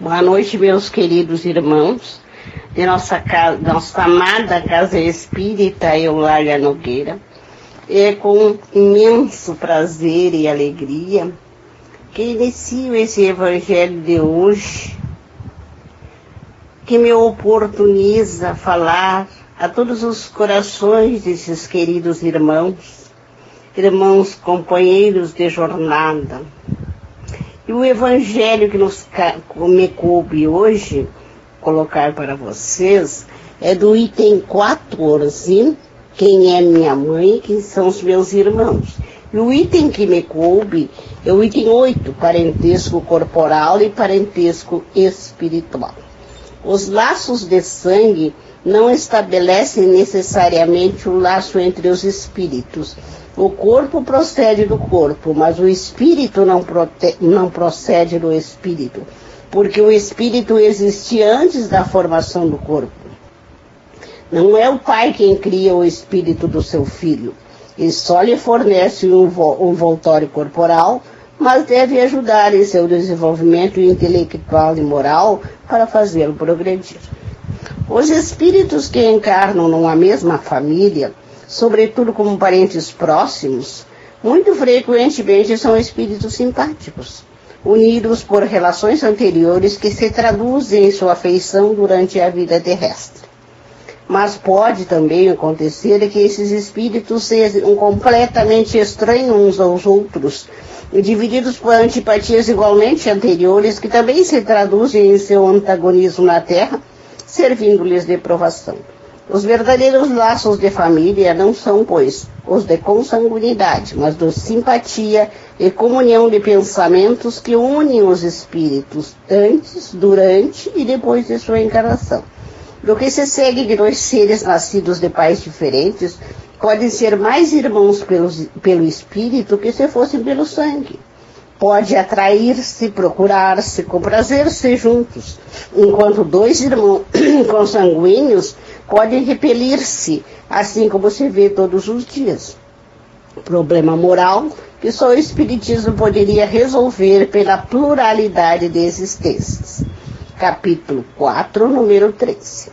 Boa noite, meus queridos irmãos de nossa amada Casa Espírita Eulália Nogueira. É com imenso prazer e alegria que inicio esse evangelho de hoje, que me oportuniza falar a todos os corações desses queridos irmãos companheiros de jornada. E o evangelho que me coube hoje colocar para vocês é do item 14, quem é minha mãe e quem são os meus irmãos. E o item que me coube é o item 8, parentesco corporal e parentesco espiritual. Os laços de sangue não estabelecem necessariamente o laço entre os espíritos. O corpo procede do corpo, mas o espírito não procede do espírito, porque o espírito existe antes da formação do corpo. Não é o pai quem cria o espírito do seu filho. Ele só lhe fornece um envoltório corporal, mas deve ajudar em seu desenvolvimento intelectual e moral para fazê-lo progredir. Os espíritos que encarnam numa mesma família, sobretudo como parentes próximos, muito frequentemente são espíritos simpáticos, unidos por relações anteriores que se traduzem em sua afeição durante a vida terrestre. Mas pode também acontecer que esses espíritos sejam completamente estranhos uns aos outros, divididos por antipatias igualmente anteriores que também se traduzem em seu antagonismo na Terra, servindo-lhes de provação. Os verdadeiros laços de família não são, pois, os de consanguinidade, mas de simpatia e comunhão de pensamentos que unem os espíritos antes, durante e depois de sua encarnação. Do que se segue de dois seres nascidos de pais diferentes, podem ser mais irmãos pelo espírito que se fossem pelo sangue. Pode atrair-se, procurar-se, comprazer-se juntos, enquanto dois irmãos consanguíneos podem repelir-se, assim como se vê todos os dias. Problema moral que só o Espiritismo poderia resolver pela pluralidade de existências. Capítulo 4, número 13.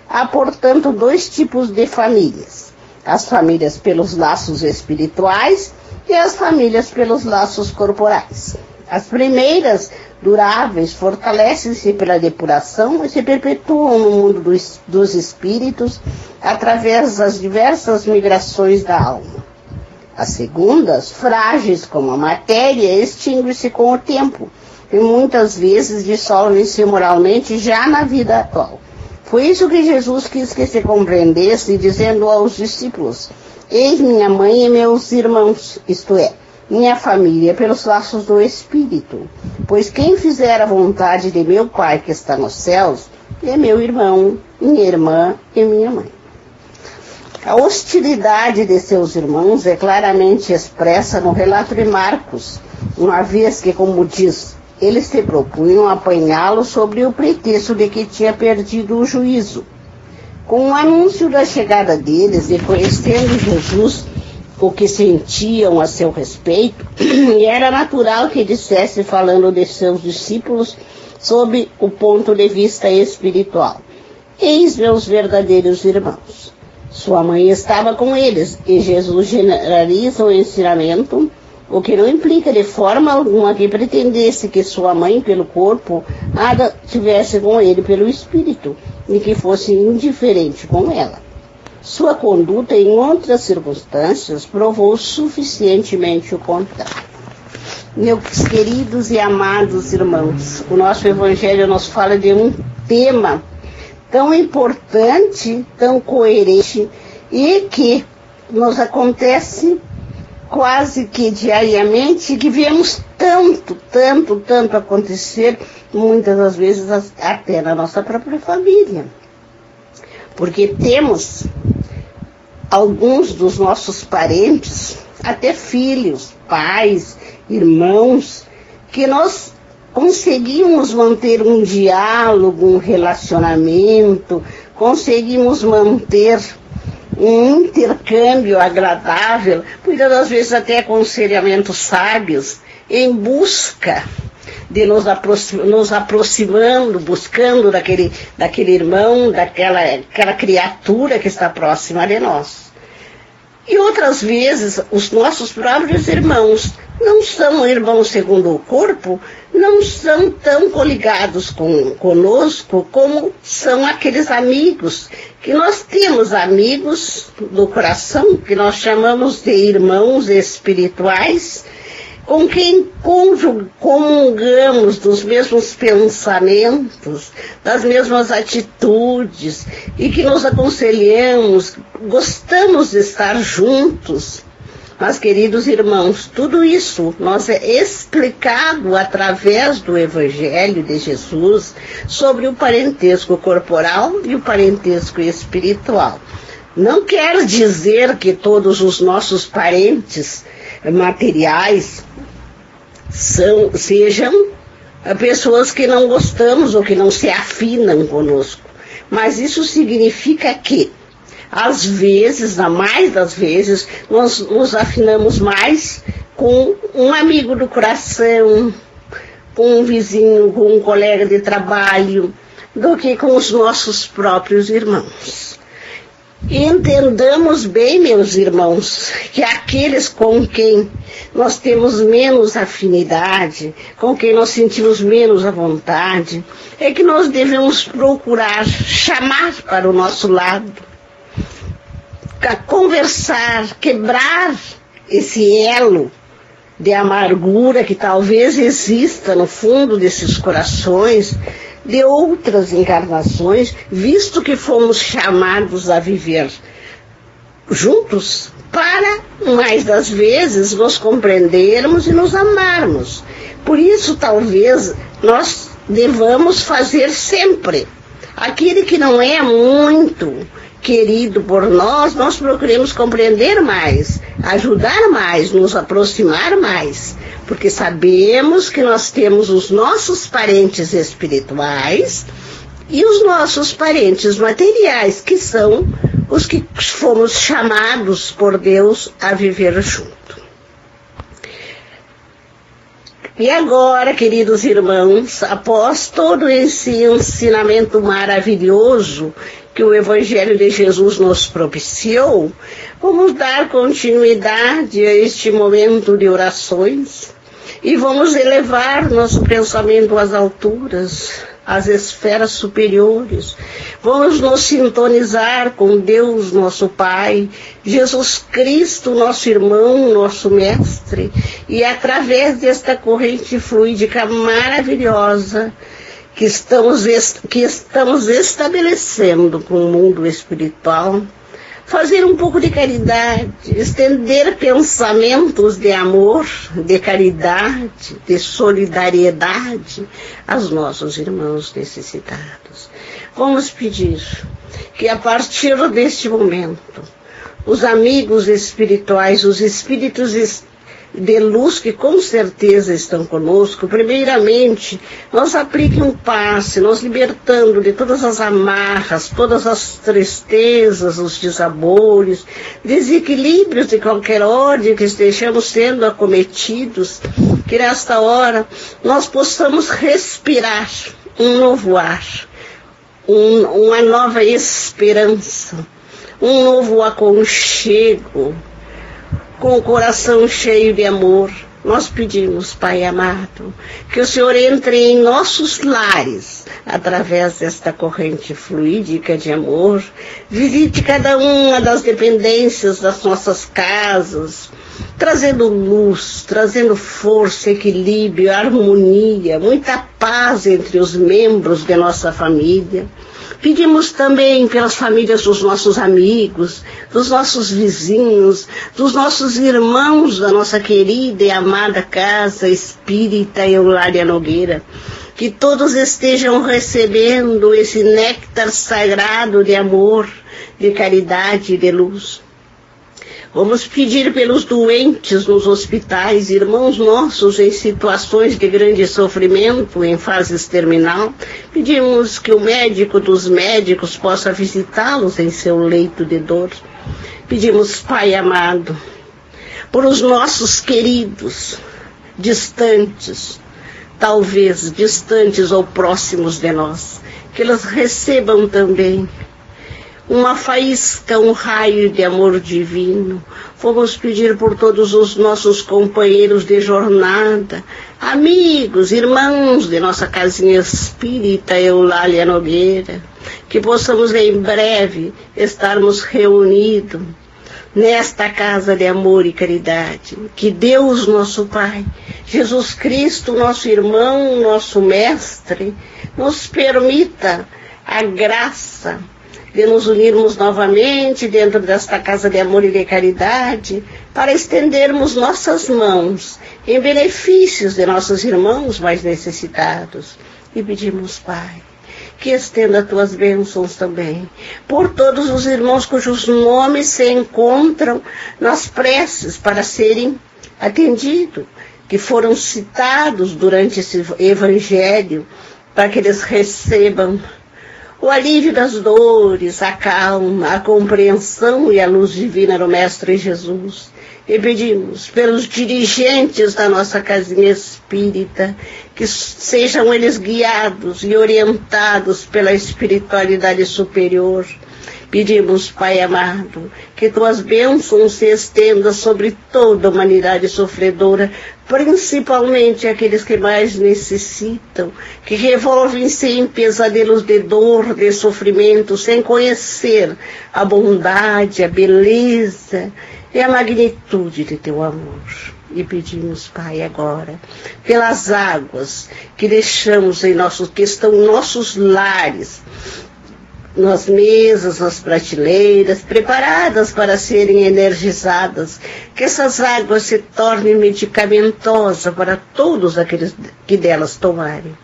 Há, portanto, dois tipos de famílias: as famílias pelos laços espirituais e as famílias pelos laços corporais. As primeiras, duráveis, fortalecem-se pela depuração e se perpetuam no mundo dos espíritos através das diversas migrações da alma. As segundas, frágeis como a matéria, extinguem-se com o tempo e muitas vezes dissolvem-se moralmente já na vida atual. Foi isso que Jesus quis que se compreendesse, dizendo aos discípulos: eis minha mãe e meus irmãos, isto é, minha família pelos laços do Espírito. Pois quem fizer a vontade de meu Pai que está nos céus, é meu irmão, minha irmã e minha mãe. A hostilidade de seus irmãos é claramente expressa no relato de Marcos, uma vez que, como diz, eles se propunham apanhá-lo sobre o pretexto de que tinha perdido o juízo. Com o anúncio da chegada deles e conhecendo Jesus o que sentiam a seu respeito, era natural que dissesse, falando de seus discípulos, sob o ponto de vista espiritual: eis meus verdadeiros irmãos. Sua mãe estava com eles, e Jesus generaliza o ensinamento, o que não implica de forma alguma que pretendesse que sua mãe, pelo corpo, nada tivesse com ele pelo espírito, e que fosse indiferente com ela. Sua conduta, em outras circunstâncias, provou suficientemente o contrário. Meus queridos e amados irmãos, o nosso Evangelho nos fala de um tema tão importante, tão coerente, e que nos acontece quase que diariamente, que vemos tanto acontecer, muitas das vezes até na nossa própria família. Porque temos alguns dos nossos parentes, até filhos, pais, irmãos, que nós conseguimos manter um diálogo, um relacionamento, conseguimos manter um intercâmbio agradável, muitas das vezes até aconselhamentos sábios, em busca de nos aproximando, buscando daquele irmão, daquela criatura que está próxima de nós. E outras vezes, os nossos próprios irmãos não são irmãos segundo o corpo, não são tão coligados conosco como são aqueles amigos, que nós temos amigos do coração, que nós chamamos de irmãos espirituais, com quem comungamos dos mesmos pensamentos, das mesmas atitudes, e que nos aconselhamos, gostamos de estar juntos. Mas, queridos irmãos, tudo isso nos é explicado através do Evangelho de Jesus sobre o parentesco corporal e o parentesco espiritual. Não quer dizer que todos os nossos parentes materiais sejam pessoas que não gostamos ou que não se afinam conosco. Mas isso significa que, às vezes, na mais das vezes, nós nos afinamos mais com um amigo do coração, com um vizinho, com um colega de trabalho, do que com os nossos próprios irmãos. Entendamos bem, meus irmãos, que aqueles com quem nós temos menos afinidade, com quem nós sentimos menos à vontade, é que nós devemos procurar chamar para o nosso lado, conversar, quebrar esse elo de amargura que talvez exista no fundo desses corações, de outras encarnações, visto que fomos chamados a viver juntos para, mais das vezes, nos compreendermos e nos amarmos. Por isso, talvez, nós devamos fazer sempre aquele que não é muito querido por nós, nós procuremos compreender mais, ajudar mais, nos aproximar mais, porque sabemos que nós temos os nossos parentes espirituais e os nossos parentes materiais, que são os que fomos chamados por Deus a viver junto. E agora, queridos irmãos, após todo esse ensinamento maravilhoso que o Evangelho de Jesus nos propiciou, vamos dar continuidade a este momento de orações e vamos elevar nosso pensamento às alturas, às esferas superiores. Vamos nos sintonizar com Deus, nosso Pai, Jesus Cristo, nosso irmão, nosso mestre, e através desta corrente fluídica maravilhosa que estamos estabelecendo com o mundo espiritual, fazer um pouco de caridade, estender pensamentos de amor, de caridade, de solidariedade aos nossos irmãos necessitados. Vamos pedir que a partir deste momento, os amigos espirituais, os espíritos de luz que com certeza estão conosco, primeiramente, nos apliquem um passe, nos libertando de todas as amarras, todas as tristezas, os desabores, desequilíbrios de qualquer ordem que estejamos sendo acometidos, que nesta hora nós possamos respirar um novo ar, uma nova esperança, um novo aconchego, com o coração cheio de amor. Nós pedimos, Pai amado, que o Senhor entre em nossos lares, através desta corrente fluídica de amor, visite cada uma das dependências das nossas casas, trazendo luz, trazendo força, equilíbrio, harmonia, muita paz entre os membros de nossa família. Pedimos também pelas famílias dos nossos amigos, dos nossos vizinhos, dos nossos irmãos da nossa querida e amada Casa Espírita Eulália Nogueira, que todos estejam recebendo esse néctar sagrado de amor, de caridade e de luz. Vamos pedir pelos doentes nos hospitais, irmãos nossos em situações de grande sofrimento, em fases terminal. Pedimos que o médico dos médicos possa visitá-los em seu leito de dor. Pedimos, Pai amado, por os nossos queridos, distantes, talvez distantes ou próximos de nós, que eles recebam também uma faísca, um raio de amor divino. Vamos pedir por todos os nossos companheiros de jornada, amigos, irmãos de nossa casinha espírita Eulália Nogueira, que possamos em breve estarmos reunidos nesta casa de amor e caridade. Que Deus, nosso Pai, Jesus Cristo, nosso irmão, nosso mestre, nos permita a graça de nos unirmos novamente dentro desta casa de amor e de caridade, para estendermos nossas mãos em benefícios de nossos irmãos mais necessitados. E pedimos, Pai, que estenda tuas bênçãos também por todos os irmãos cujos nomes se encontram nas preces para serem atendidos, que foram citados durante esse evangelho, para que eles recebam o alívio das dores, a calma, a compreensão e a luz divina do Mestre Jesus. E pedimos pelos dirigentes da nossa casinha espírita, que sejam eles guiados e orientados pela espiritualidade superior. Pedimos, Pai amado, que tuas bênçãos se estendam sobre toda a humanidade sofredora, principalmente aqueles que mais necessitam, que revolvem-se em pesadelos de dor, de sofrimento, sem conhecer a bondade, a beleza e a magnitude de teu amor. E pedimos, Pai, agora, pelas águas que deixamos em que estão em nossos lares, nas mesas, nas prateleiras, preparadas para serem energizadas, que essas águas se tornem medicamentosas para todos aqueles que delas tomarem.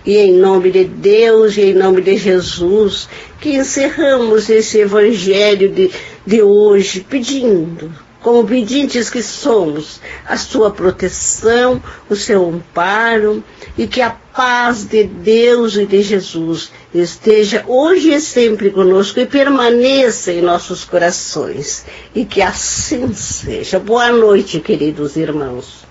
E em nome de Deus e em nome de Jesus, que encerramos esse evangelho de hoje, pedindo, como pedintes que somos, a sua proteção, o seu amparo, e que a paz de Deus e de Jesus esteja hoje e sempre conosco e permaneça em nossos corações. E que assim seja. Boa noite, queridos irmãos.